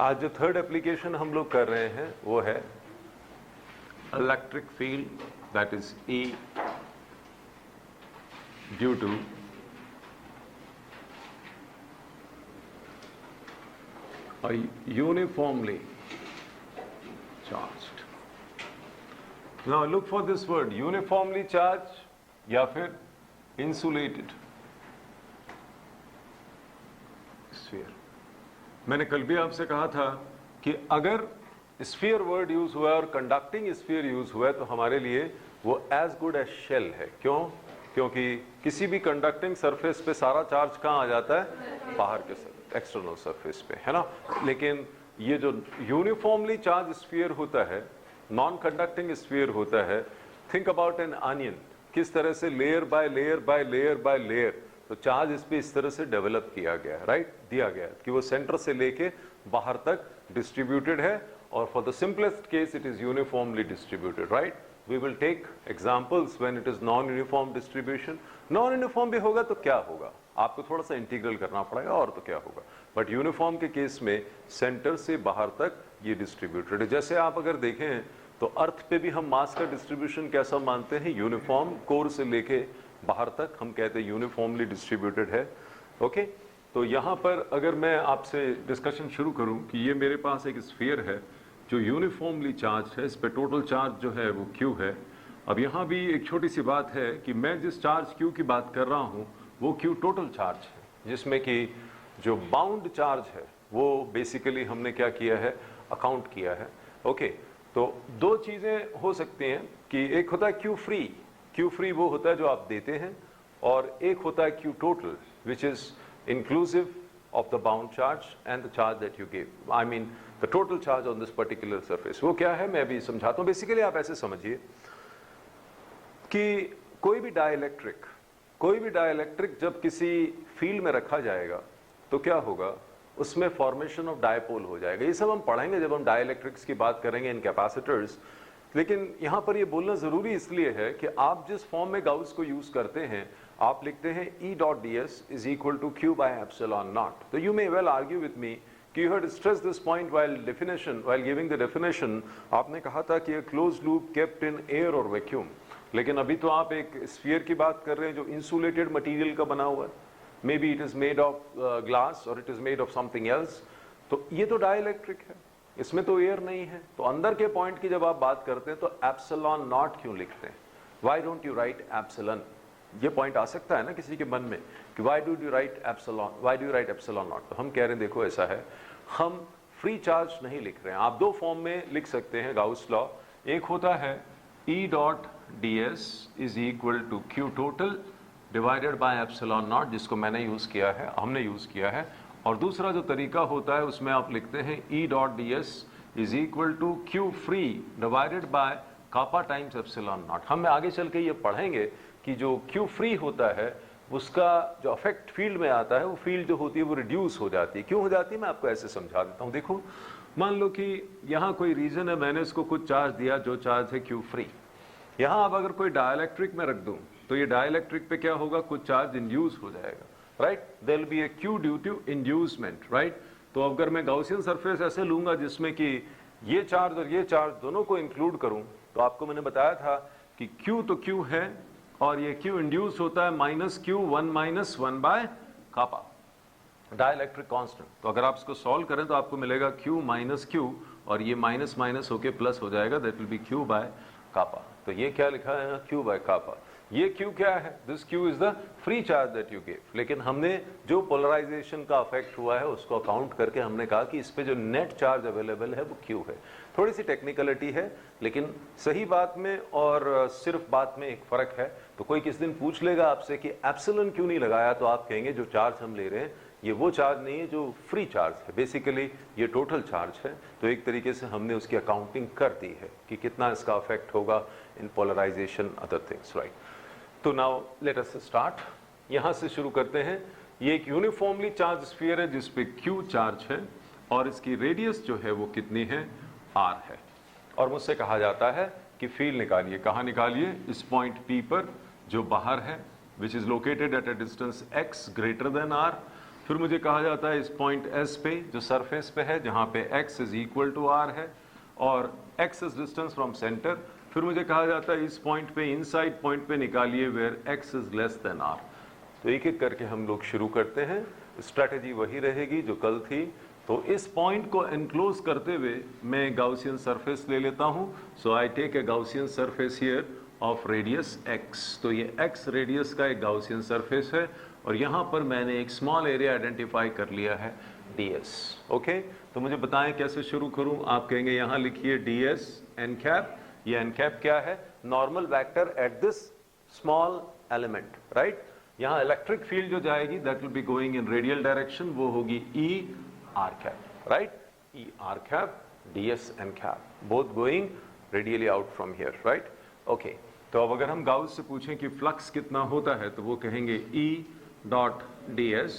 आज जो third application हम लोग कर रहे हैं वो है electric field, that is E due to uniformly charged. Now look for this word uniformly charged या फिर insulated sphere. मैंने कल भी आपसे कहा था कि अगर स्फीयर वर्ड यूज हुआ है और कंडक्टिंग स्फीयर यूज हुआ है तो हमारे लिए वो एज गुड एज शेल है. क्यों? क्योंकि किसी भी कंडक्टिंग सरफेस पे सारा चार्ज कहाँ आ जाता है? बाहर के एक्सटर्नल सरफेस पे, है ना. लेकिन ये जो यूनिफॉर्मली चार्ज स्फीयर होता है, नॉन कंडक्टिंग स्फीयर होता है, थिंक अबाउट एन अनियन. किस तरह से layer by layer by layer by layer तो चार्ज इस पे इस तरह से डेवलप किया गया है, राइट. दिया गया है कि वो सेंटर से लेके बाहर तक डिस्ट्रीब्यूटेड है, और for the simplest case it is uniformly distributed, right. We will take examples when it is non-uniform distribution. Non-uniform भी होगा तो क्या होगा? आपको थोड़ा सा इंटीग्रल करना पड़ेगा और तो क्या होगा. बट यूनिफॉर्म के केस में सेंटर से बाहर तक ये डिस्ट्रीब्यूटेड है. जैसे आप अगर देखें तो अर्थ पे भी हम मास का डिस्ट्रीब्यूशन कैसा मानते हैं? यूनिफॉर्म. कोर से लेके बाहर तक हम कहते हैं यूनिफॉर्मली डिस्ट्रीब्यूटेड है. ओके. तो यहाँ पर अगर मैं आपसे डिस्कशन शुरू करूँ कि ये मेरे पास एक स्फीयर है जो यूनिफॉर्मली चार्ज है, इस पे टोटल चार्ज जो है वो Q है. अब यहाँ भी एक छोटी सी बात है कि मैं जिस चार्ज Q की बात कर रहा हूँ वो Q टोटल चार्ज है, जिसमें कि जो बाउंड चार्ज है वो बेसिकली हमने क्या किया है? अकाउंट किया है. ओके. तो दो चीज़ें हो सकती हैं कि एक होता है Q फ्री. Q फ्री वो होता है जो आप देते हैं, और एक होता है Q total which is inclusive of the bound charge and the charge that you gave. I mean the total charge on this particular surface. वो क्या है मैं अभी समझाता हूँ. बेसिकली आप ऐसे समझिए कि कोई भी डाइलेक्ट्रिक जब किसी फील्ड में रखा जाएगा तो क्या होगा? उसमें फॉर्मेशन ऑफ डायपोल हो जाएगा. ये सब हम पढ़ेंगे जब हम डाइलेक्ट्रिक्स की बात करेंगे इन कैपेसिटर्स. लेकिन यहाँ पर ये बोलना जरूरी इसलिए है कि आप जिस फॉर्म में गाउस को यूज करते हैं, आप लिखते हैं E dot ds is equal to Q by epsilon naught. So you may well argue with me कि you had stressed this point while giving the definition. आपने कहा था कि a closed loop kept in air or vacuum. लेकिन अभी तो आप एक स्फीयर की बात कर रहे हैं जो इंसुलेटेड मटेरियल का बना हुआ है. Maybe it is made of glass or it is made of something else. तो ये तो डाइलेक्ट्रिक है, इसमें तो एयर नहीं है. तो अंदर के पॉइंट की जब आप बात करते हैं तो एप्सिलॉन नॉट क्यों लिखते हैं? Why don't you write epsilon? ये पॉइंट आ सकता है ना किसी के मन में कि why do you write epsilon not. तो हम कह रहे हैं देखो ऐसा है, हम फ्री चार्ज नहीं लिख रहे हैं. आप दो फॉर्म में लिख सकते हैं गाउस लॉ. एक होता है E dot ds is equal to Q total divided by epsilon naught, जिसको मैंने यूज किया है, हमने यूज किया है. और दूसरा जो तरीका होता है उसमें आप लिखते हैं E dot ds is equal to Q free divided by kappa times epsilon naught. हम आगे चल के ये पढ़ेंगे कि जो Q फ्री होता है उसका जो अफेक्ट फील्ड में आता है, वो फील्ड जो होती है वो रिड्यूस हो जाती है. क्यों हो जाती है मैं आपको ऐसे समझा देता हूँ. देखो, मान लो कि यहाँ कोई रीजन है, मैंने इसको कुछ चार्ज दिया जो चार्ज है Q फ्री. यहाँ अब अगर कोई डाइलेक्ट्रिक में रख दूँ तो ये डाइलेक्ट्रिक पे क्या होगा? कुछ चार्ज इंड्यूस हो जाएगा, right. There will be a Q due to inducement, right. तो अगर मैं गाउसियन सरफेस ऐसे लूंगा जिसमें कि ये चार्ज और ये चार्ज दोनों को इंक्लूड करूँ, तो आपको मैंने बताया था कि Q तो Q है और ये Q इंड्यूस होता है माइनस Q 1 बाय कापा डाइलेक्ट्रिक कांस्टेंट. तो अगर आप इसको सॉल्व करें तो आपको मिलेगा Q माइनस Q, और ये माइनस माइनस होके प्लस हो जाएगा, that will be Q by kappa. तो ये क्या लिखा है? Q by kappa. ये Q क्या है? This Q is the free charge that you give. लेकिन हमने जो पोलराइजेशन का अफेक्ट हुआ है उसको अकाउंट करके हमने कहा कि इस पे जो नेट चार्ज अवेलेबल है वो Q है. थोड़ी सी टेक्निकलिटी है, लेकिन सही बात में और सिर्फ बात में एक फर्क है. तो कोई किस दिन पूछ लेगा आपसे कि एप्सिलॉन क्यों नहीं लगाया, तो आप कहेंगे जो चार्ज हम ले रहे हैं ये वो चार्ज नहीं है जो फ्री चार्ज है, बेसिकली ये टोटल चार्ज है. तो एक तरीके से हमने उसकी अकाउंटिंग कर दी है कि कितना इसका अफेक्ट होगा इन पोलराइजेशन, अदर थिंग्स, राइट. तो नाउ लेट अस स्टार्ट. यहाँ से शुरू करते हैं. ये एक यूनिफॉर्मली चार्ज स्फीयर है जिसपे Q चार्ज है और इसकी रेडियस जो है वो कितनी है? R है. और मुझसे कहा जाता है कि फील्ड निकालिए. कहाँ निकालिए? इस पॉइंट P पर जो बाहर है, which is located at a distance x greater than R. फिर मुझे कहा जाता है इस पॉइंट S पे जो सरफेस पे है जहाँ पे x is equal to r है और x is distance from centre. फिर मुझे कहा जाता है इस पॉइंट पे इनसाइड पॉइंट पे निकालिए where x is less than r। तो एक एक करके हम लोग शुरू करते हैं। स्ट्रैटेजी वही रहेगी जो कल थी। तो इस पॉइंट को एनक्लोज करते हुए मैं गाउसियन सरफेस ले लेता हूं। So I take a Gaussian surface here of radius x। तो ये x रेडियस का एक गाउसियन सरफेस है और यहाँ पर मैंने एक स्मॉल एरिया आइडेंटिफाई कर लिया है ds। ओके, तो मुझे बताएं कैसे शुरू करूं। आप कहेंगे यहाँ लिखिए ds n कैप। ये n कैप क्या है? Normal vector at this small element, right. यहाँ इलेक्ट्रिक फील्ड जो जाएगी that will be going in radial direction, वो होगी E r cap, right? E r cap, ds n cap, both going radially out from here, right? Okay, तो अब अगर हम Gauss से पूछें कि फ्लक्स कितना होता है तो वो कहेंगे E डॉट ds।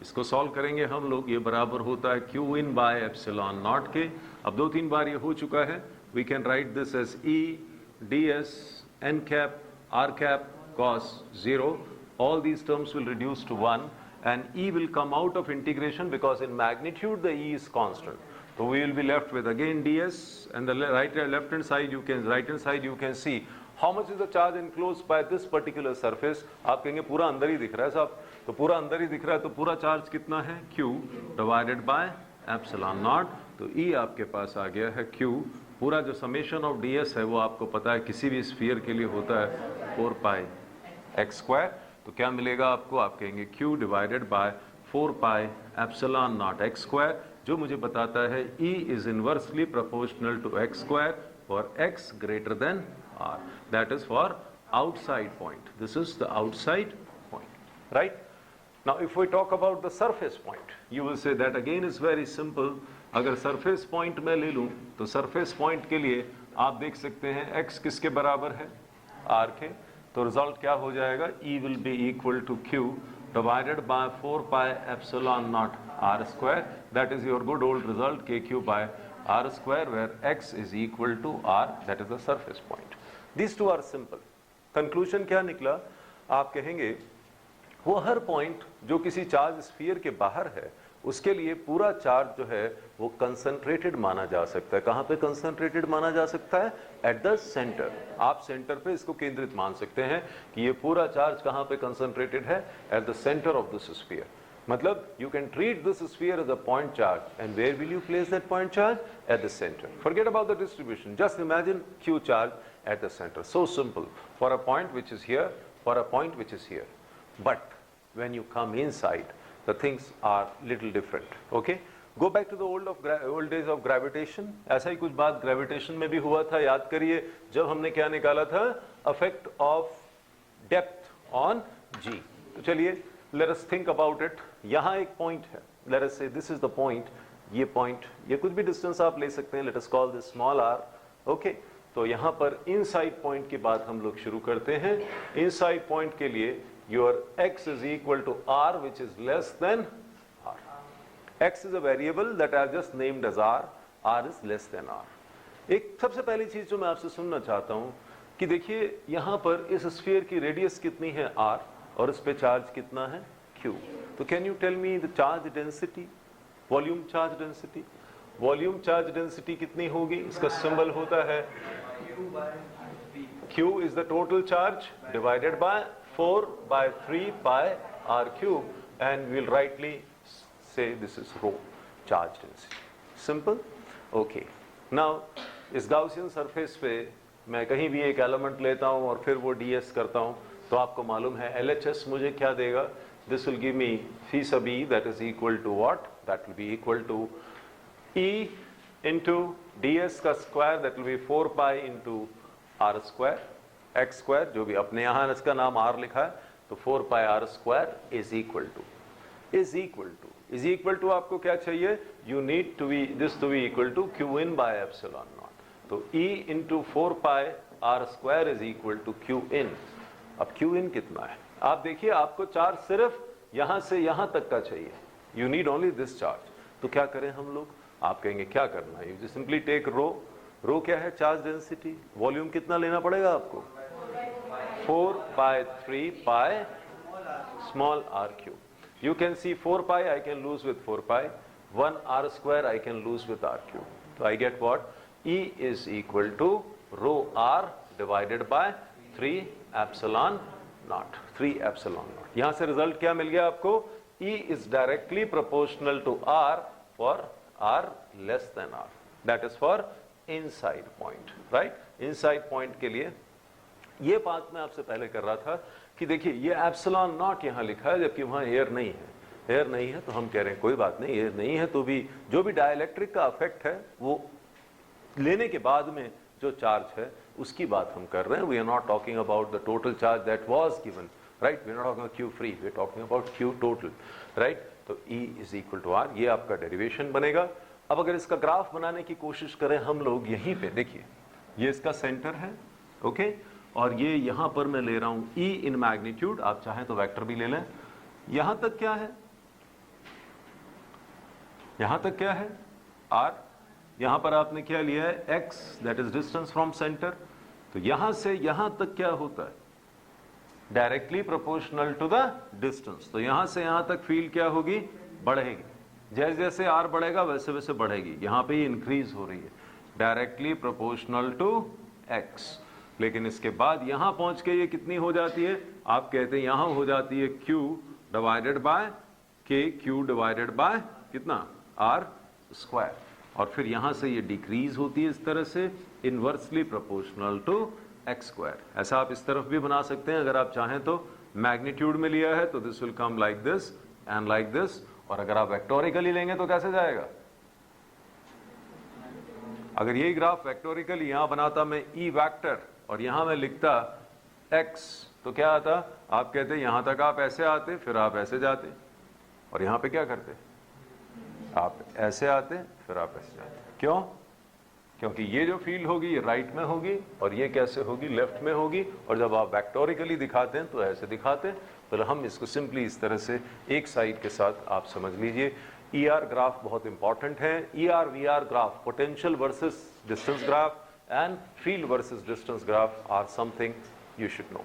इसको सॉल्व करेंगे हम लोग। ये बराबर होता है q in by epsilon naught के। अब 2-3 बार ये हो चुका है। We can write this as E ds n cap r cap cos 0। all these terms will reduce to 1 and E will come out of integration because in magnitude the E is constant. So we will be left with again ds and the left hand side you can see how much is the charge enclosed by this particular surface. आप कहेंगे पूरा अंदर ही दिख रहा है साहब। तो पूरा अंदर ही दिख रहा है तो पूरा चार्ज कितना है? Q divided by epsilon naught. तो E आपके पास आ गया है Q। पूरा जो समेशन ऑफ ds है वो आपको पता है किसी भी स्फीयर के लिए होता है 4 पाई x स्क्वायर। तो क्या मिलेगा आपको? आप कहेंगे Q divided by 4 pi epsilon naught x square, जो मुझे बताता है E is inversely proportional to x square for x greater than r। That is for outside point. This is the outside point, right? Now if we talk about the surface point, you will say that again is very simple. अगर surface point मैं ले लूं तो surface point के लिए आप देख सकते हैं x किसके बराबर है? r के। तो रिजल्ट क्या हो जाएगा? E will be equal to Q divided by 4 pi epsilon naught r square. That is your good old result KQ by r square where x is equal to r, that is the surface point. These two are simple. Conclusion क्या निकला? आप कहेंगे वो हर point जो किसी charge sphere के बाहर है उसके लिए पूरा चार्ज जो है वो कंसंट्रेटेड माना जा सकता है। कहाँ पे कंसंट्रेटेड माना जा सकता है? At the centre. आप सेंटर पे इसको केंद्रित मान सकते हैं कि ये पूरा चार्ज कहाँ पे कंसंट्रेटेड है? At the centre of this sphere. मतलब you can treat this sphere as a point charge and where will you place that point charge? At the centre. Forget about the distribution, just imagine Q charge at the centre. So simple for a point which is here, for a point which is here. But when you come inside, the things are little different. Okay? Go back to the old days of gravitation. ऐसा ही कुछ बात gravitation में भी हुआ था। याद करिए जब हमने क्या निकाला था? Effect of depth on G. तो चलिए let us think about it. यहाँ एक point है। Let us say this is the point. ये point, ये कुछ भी distance आप ले सकते हैं। Let us call this small r. Okay? तो यहाँ पर inside point की बात हम लोग शुरू करते हैं। Inside point के लिए your x is equal to r which is less than r. x is a variable that I have just named as r is less than r. एक सबसे पहली चीज जो मैं आपसे सुनना चाहता हूं कि देखिए यहां पर इस स्फीयर की रेडियस कितनी है r और इस पे चार्ज कितना है q. तो can you tell me the charge density, volume charge density? Volume charge density कितनी होगी? इसका सिंबल होता है q is the total charge divided by 4 by 3 pi r cube and we'll rightly say this is rho, charge density. Simple? Okay. Now इस Gaussian surface पे मैं कहीं भी एक एलिमेंट लेता हूं और फिर वो ds करता हूं तो आपको मालूम है LHS मुझे क्या देगा? This will give me phi sub e that is equal to what? That will be equal to E into ds का square that will be 4 pi into r square x square, जो भी अपने यहाँ इसका नाम r लिखा है तो 4 pi r square is equal to आपको क्या चाहिए? You need to be this to be equal to Q in by epsilon naught. तो E into 4 pi r square is equal to Q in। अब Q in कितना है? आप देखिए आपको चार्ज सिर्फ यहां से यहां तक का चाहिए। You need only this charge. तो क्या करें हम लोग? आप कहेंगे क्या करना है? यू सिंपली टेक रो। रो क्या है? Charge density. वॉल्यूम कितना लेना पड़ेगा आपको? 4 by 3 pi small r cube. You can see 4 pi I can lose with 4 pi, 1 r square I can lose with r cube. So I get what? E is equal to rho r divided by 3 epsilon naught. 3 epsilon naught. यहाँ से result क्या मिल गया आपको? E is directly proportional to r for r less than r. That is for inside point, right? Inside point के लिए ये बात मैं आपसे पहले कर रहा था कि देखिए ये एप्सिलॉन नॉट यहाँ लिखा है जबकि वहाँ एयर नहीं है। एयर नहीं है तो हम कह रहे हैं कोई बात नहीं, एयर नहीं है तो भी जो भी डाइलेक्ट्रिक का इफेक्ट है वो लेने के बाद में जो चार्ज है उसकी बात हम कर रहे हैं। We are not talking about the total charge that was given, right? We are not talking Q free, we are talking about Q total, right? तो E is equal to R, ये आपका डेरिवेशन बनेगा। अब अगर इसका graph बनाने की कोशिश करें हम लोग, यहीं पे देखिए ये इसका सेंटर है, ओके? और ये यहां पर मैं ले रहा हूं E इन मैग्नीट्यूड, आप चाहें तो वेक्टर भी ले लें। यहां तक क्या है? यहां तक क्या है? R। यहां पर आपने क्या लिया है? X, that is distance from centre. तो यहां से यहां तक क्या होता है? Directly proportional to the distance. तो यहां से यहां तक फील्ड क्या होगी? बढ़ेगी। जैसे जैसे R बढ़ेगा वैसे वैसे बढ़ेगी। यहां पे ये इंक्रीज हो रही है, डायरेक्टली प्रोपोर्शनल टू X। लेकिन इसके बाद यहां पहुंच के ये कितनी हो जाती है? आप कहते हैं यहां हो जाती है Q divided bye K, Q divided bye कितना? R square. और फिर यहां से ये डिक्रीज होती है इस तरह से, inversely proportional to X square. ऐसा आप इस तरफ भी बना सकते हैं अगर आप चाहें तो। मैग्नीट्यूड में लिया है तो this will come like this and like this. और अगर आप वेक्टोरिकली लेंगे तो कैसे जाएगा? अगर यही ग्राफ वेक्टोरिकली यहां बनाता मैं E वेक्टर और यहां मैं लिखता x, तो क्या आता? आप कहते यहां तक आप ऐसे आते, फिर आप ऐसे जाते, और यहां पे क्या करते? आप ऐसे आते, फिर आप ऐसे जाते। क्यों? क्योंकि ये जो फील्ड होगी ये राइट में होगी और ये कैसे होगी? लेफ्ट में होगी। और जब आप वेक्टोरिकली दिखाते हैं तो ऐसे दिखाते हैं। तो हम इसको सिंपली इस तरह से एक साइड के साथ आप समझ लीजिए। ER ग्राफ बहुत इंपॉर्टेंट है। ER VR graph, potential versus distance graph and field versus distance graph are something you should know.